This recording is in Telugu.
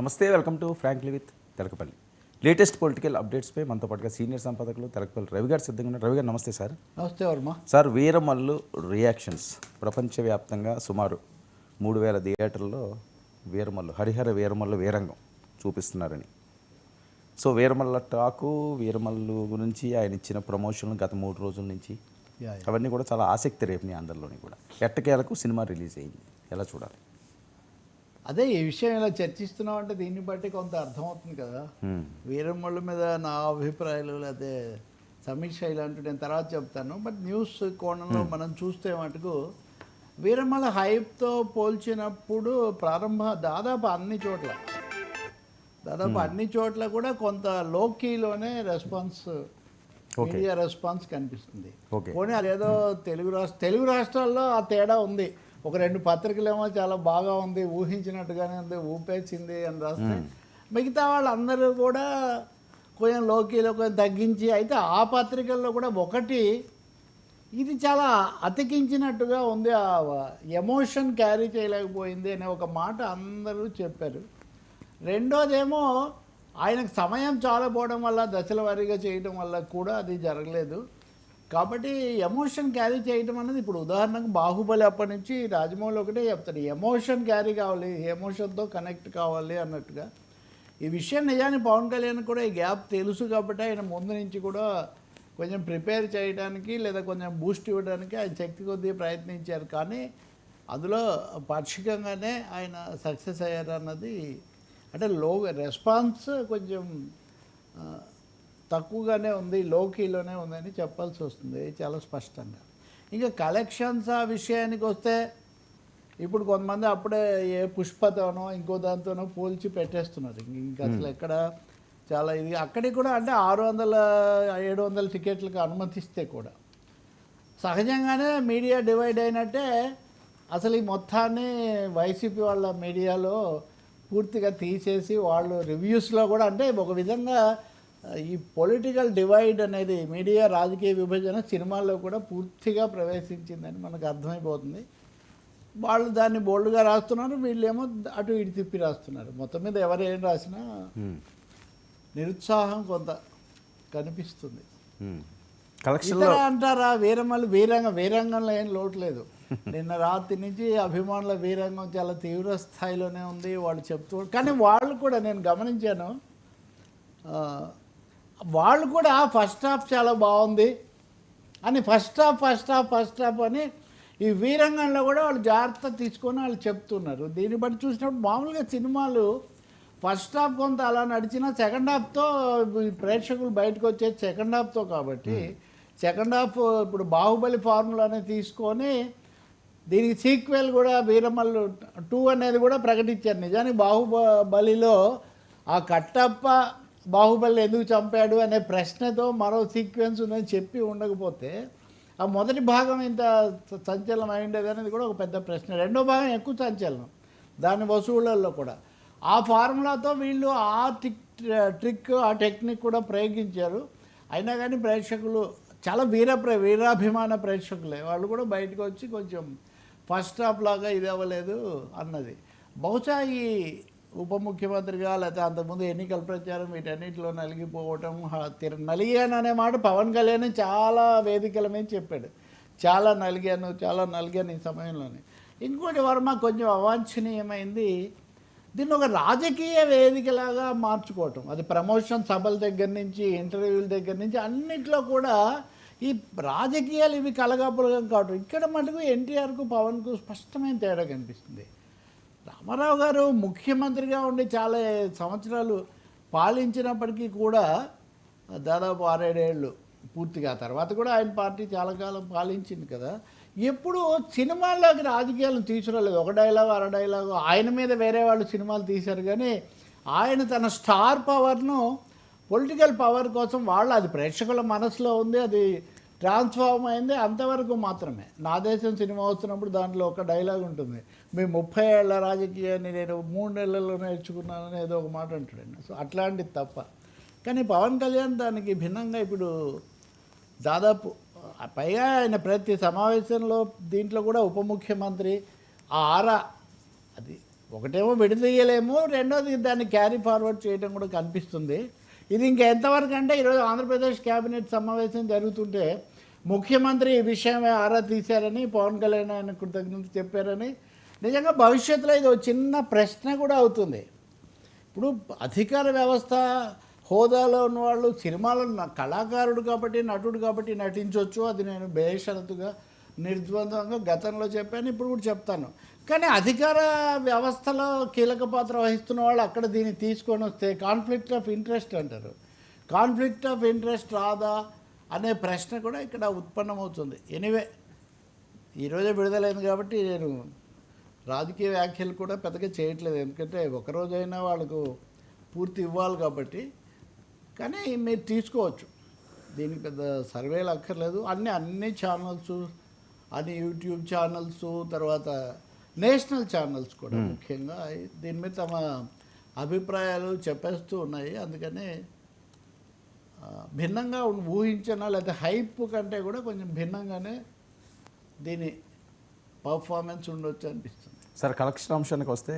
నమస్తే, welcome to frankly with Telakapalli. Latest political అప్డేట్స్పై మనతో పాటుగా సీనియర్ సంపాదకులు తెలకపల్లి రవి గారు సిద్ధంగా ఉన్నారు. రవి గారు నమస్తే సార్. నమస్తే వర్మ సార్, వీరమల్లు రియాక్షన్స్ ప్రపంచవ్యాప్తంగా సుమారు 3000 థియేటర్లో వీరమల్లు హరిహర వీరమల్లు వీరంగం చూపిస్తున్నారని. సో వీరమల్ల టాకు, వీరమల్లు గురించి ఆయన ఇచ్చిన ప్రమోషన్లు గత 3 రోజుల నుంచి అవన్నీ కూడా చాలా ఆసక్తి రేపినాయి అందరిలోని కూడా. ఎట్టకేలకు సినిమా రిలీజ్ అయింది, ఎలా చూడాలి? అదే ఈ విషయం ఇలా చర్చిస్తున్నాం అంటే దీన్ని బట్టి కొంత అర్థమవుతుంది కదా. వీరమ్మళ్ళ మీద నా అభిప్రాయాలు లేకపోతే సమీక్ష ఇలాంటివి నేను తర్వాత చెప్తాను. బట్ న్యూస్ కోణంలో మనం చూస్తే మటుకు వీరమ్మల హైప్తో పోల్చినప్పుడు దాదాపు అన్ని చోట్ల కూడా కొంత లోకీలోనే మీడియా రెస్పాన్స్ కనిపిస్తుంది. పోనీ అదేదో తెలుగు రాష్ట్రాల్లో ఆ తేడా ఉంది. ఒక 2 పత్రికలేమో చాలా బాగా ఉంది, ఊహించినట్టుగానే ఉంది, ఊపేసింది అని రాస్తే, మిగతా వాళ్ళందరూ కూడా కొంచెం లోకీలో కొంచెం తగ్గించి, అయితే ఆ పత్రికల్లో కూడా ఒకటి ఇది చాలా అతికించినట్టుగా ఉంది, ఆ ఎమోషన్ క్యారీ చేయలేకపోయింది అనే ఒక మాట అందరూ చెప్పారు. రెండోదేమో ఆయనకు సమయం చాలా పోవడం వల్ల, దశల వారీగా చేయడం వల్ల కూడా అది జరగలేదు. కాబట్టి ఎమోషన్ క్యారీ చేయడం అనేది, ఇప్పుడు ఉదాహరణకు బాహుబలి అప్పటి నుంచి రాజమౌళి ఒకటే చెప్తాడు, ఎమోషన్ క్యారీ కావాలి, ఎమోషన్తో కనెక్ట్ కావాలి అన్నట్టుగా. ఈ విషయం నిజానికి పవన్ కళ్యాణ్ కూడా ఈ గ్యాప్ తెలుసు కాబట్టి ఆయన ముందు నుంచి కూడా కొంచెం ప్రిపేర్ చేయడానికి లేదా కొంచెం బూస్ట్ ఇవ్వడానికి ఆయన శక్తి కొద్దీ ప్రయత్నించారు. కానీ అందులో పాక్షికంగానే ఆయన సక్సెస్ అయ్యారు అన్నది, అంటే రెస్పాన్స్ కొంచెం తక్కువగానే ఉంది, లోకీలోనే ఉందని చెప్పాల్సి వస్తుంది చాలా స్పష్టంగా. ఇంకా కలెక్షన్స్ ఆ విషయానికి వస్తే, ఇప్పుడు కొంతమంది అప్పుడే ఏ పుష్పతోనో ఇంకో దాంతోనో పోల్చి పెట్టేస్తున్నారు. ఇంకా అసలు ఎక్కడ చాలా ఇది అక్కడికి కూడా, అంటే 600-700 టికెట్లకు అనుమతిస్తే కూడా సహజంగానే మీడియా డివైడ్ అయినట్టే అసలు ఈ మొత్తాన్ని వైసీపీ వాళ్ళ మీడియాలో పూర్తిగా తీసేసి వాళ్ళు రివ్యూస్లో కూడా, అంటే ఒక విధంగా ఈ పొలిటికల్ డివైడ్ అనేది, మీడియా రాజకీయ విభజన సినిమాల్లో కూడా పూర్తిగా ప్రవేశించిందని మనకు అర్థమైపోతుంది. వాళ్ళు దాన్ని బోల్డ్గా రాస్తున్నారు, వీళ్ళేమో అటు ఇటు తిప్పి రాస్తున్నారు. మొత్తం మీద ఎవరు ఏం రాసినా నిరుత్సాహం కొంత కనిపిస్తుంది. ఇతర అంటారా, వీరంగంలో ఏం లోటు లేదు. నిన్న రాత్రి నుంచి అభిమానుల వీరంగం చాలా తీవ్ర స్థాయిలోనే ఉంది వాళ్ళు చెప్తూ. కానీ వాళ్ళు కూడా, నేను గమనించాను, వాళ్ళు కూడా ఫస్ట్ హాఫ్ చాలా బాగుంది అని ఫస్ట్ హాఫ్ అని ఈ వీరంగంలో కూడా వాళ్ళు జాగ్రత్త తీసుకొని వాళ్ళు చెప్తున్నారు. దీన్ని బట్టి చూసినప్పుడు మామూలుగా సినిమాలు ఫస్ట్ హాఫ్ కొంత అలా నడిచినా సెకండ్ హాఫ్తో ప్రేక్షకులు బయటకు వచ్చేది సెకండ్ హాఫ్తో. కాబట్టి సెకండ్ హాఫ్ ఇప్పుడు బాహుబలి ఫార్ములానే తీసుకొని దీనికి సీక్వెల్ కూడా వీరమల్లు 2 అనేది కూడా ప్రకటించారు. నిజానికి బాహుబలిలో ఆ కట్టప్ప బాహుబలి ఎందుకు చంపాడు అనే ప్రశ్నతో మరో సీక్వెన్స్ ఉందని చెప్పి ఉండకపోతే ఆ మొదటి భాగం ఇంత సంచలనం అయిండేది అనేది కూడా ఒక పెద్ద ప్రశ్న. రెండో భాగం ఎక్కువ సంచలనం, దాని వసూళ్లలో కూడా. ఆ ఫార్ములాతో వీళ్ళు ఆ ట్రిక్ ఆ టెక్నిక్ కూడా ప్రయోగించారు. అయినా కానీ ప్రేక్షకులు చాలా వీరాభిమాన ప్రేక్షకులే, వాళ్ళు కూడా బయటకు వచ్చి కొంచెం ఫస్ట్ హాఫ్ లాగా ఇది అవ్వలేదు అన్నది. బహుశా ఈ ఉప ముఖ్యమంత్రిగా లేకపోతే అంతకుముందు ఎన్నికల ప్రచారం వీటన్నిటిలో నలిగిపోవటం, నలిగాను అనే మాట పవన్ కళ్యాణ్ చాలా వేదికల మీద చెప్పాడు, చాలా నలిగాను ఈ సమయంలోనే. ఇంకోటి వర్మ కొంచెం అవాంఛనీయమైంది, దీన్ని ఒక రాజకీయ వేదికలాగా మార్చుకోవటం. అది ప్రమోషన్ సభల దగ్గర నుంచి ఇంటర్వ్యూల దగ్గర నుంచి అన్నిట్లో కూడా ఈ రాజకీయాలు ఇవి కలగాపులగం కావటం. ఇక్కడ మటుకు ఎన్టీఆర్కు పవన్కు స్పష్టమైన తేడా కనిపిస్తుంది. రామారావు గారు ముఖ్యమంత్రిగా ఉండి చాలా సంవత్సరాలు పాలించినప్పటికీ కూడా, దాదాపు 6-7 ఏళ్ళు పూర్తిగా, తర్వాత కూడా ఆయన పార్టీ చాలా కాలం పాలించింది కదా, ఎప్పుడు సినిమాల్లోకి రాజకీయాలను తీసుకురాలేదు. ఒక డైలాగు అర డైలాగు ఆయన మీద వేరే వాళ్ళు సినిమాలు తీశారు, కానీ ఆయన తన స్టార్ పవర్ను పొలిటికల్ పవర్ కోసం వాళ్ళు, అది ప్రేక్షకుల మనసులో ఉంది, అది ట్రాన్స్ఫార్మ్ అయింది అంతవరకు మాత్రమే. నా దేశం సినిమా వస్తున్నప్పుడు దాంట్లో ఒక డైలాగ్ ఉంటుంది, మీ 30 ఏళ్ల రాజకీయాన్ని నేను 3 నెలల్లో నేర్చుకున్నానని ఏదో ఒక మాట అంటాడు. సో అట్లాంటిది తప్ప. కానీ పవన్ కళ్యాణ్ దానికి భిన్నంగా ఇప్పుడు దాదాపు, పైగా ఆయన ప్రతి సమావేశంలో దీంట్లో కూడా ఉప ముఖ్యమంత్రి ఆ ఆరా, అది ఒకటేమో విడదీయలేము, రెండోది దాన్ని క్యారీ ఫార్వర్డ్ చేయడం కూడా కనిపిస్తుంది. ఇది ఇంకా ఎంతవరకు అంటే ఈరోజు ఆంధ్రప్రదేశ్ క్యాబినెట్ సమావేశం జరుగుతుంటే ముఖ్యమంత్రి ఈ విషయమే ఆరా తీశారని, పవన్ కళ్యాణ్ ఆయన కృతజ్ఞత చెప్పారని, నిజంగా భవిష్యత్తులో ఇది ఒక చిన్న ప్రశ్న కూడా అవుతుంది. ఇప్పుడు అధికార వ్యవస్థ హోదాలో ఉన్నవాళ్ళు సినిమాలో కళాకారుడు కాబట్టి, నటుడు కాబట్టి నటించవచ్చు, అది నేను బేషరతుగా నిర్ద్వందంగా గతంలో చెప్పాను, ఇప్పుడు కూడా చెప్తాను. కానీ అధికార వ్యవస్థలో కీలక పాత్ర వహిస్తున్న వాళ్ళు అక్కడ దీన్ని తీసుకొని వస్తే కాన్ఫ్లిక్ట్ ఆఫ్ ఇంట్రెస్ట్ అంటారు. కాన్ఫ్లిక్ట్ ఆఫ్ ఇంట్రెస్ట్ రాదా అనే ప్రశ్న కూడా ఇక్కడ ఉత్పన్నమవుతుంది. ఎనీవే ఈరోజే విడుదలైంది కాబట్టి నేను రాజకీయ వ్యాఖ్యలు కూడా పెద్దగా చేయట్లేదు, ఎందుకంటే ఒకరోజైనా వాళ్ళకు పూర్తి ఇవ్వాలి కాబట్టి. కానీ మీరు తీసుకోవచ్చు, దీనికి పెద్ద సర్వేలు అక్కర్లేదు. అన్ని ఛానల్స్, అన్ని యూట్యూబ్ ఛానల్స్, తర్వాత నేషనల్ ఛానల్స్ కూడా ముఖ్యంగా దీని మీద తమ అభిప్రాయాలు చెప్పేస్తూ ఉన్నాయి. అందుకని భిన్నంగా ఊహించిన లేదా హైప్ కంటే కూడా కొంచెం భిన్నంగానే దీని పర్ఫార్మెన్స్ ఉండొచ్చు అనిపిస్తుంది. సార్ కలెక్షన్ అంశానికి వస్తే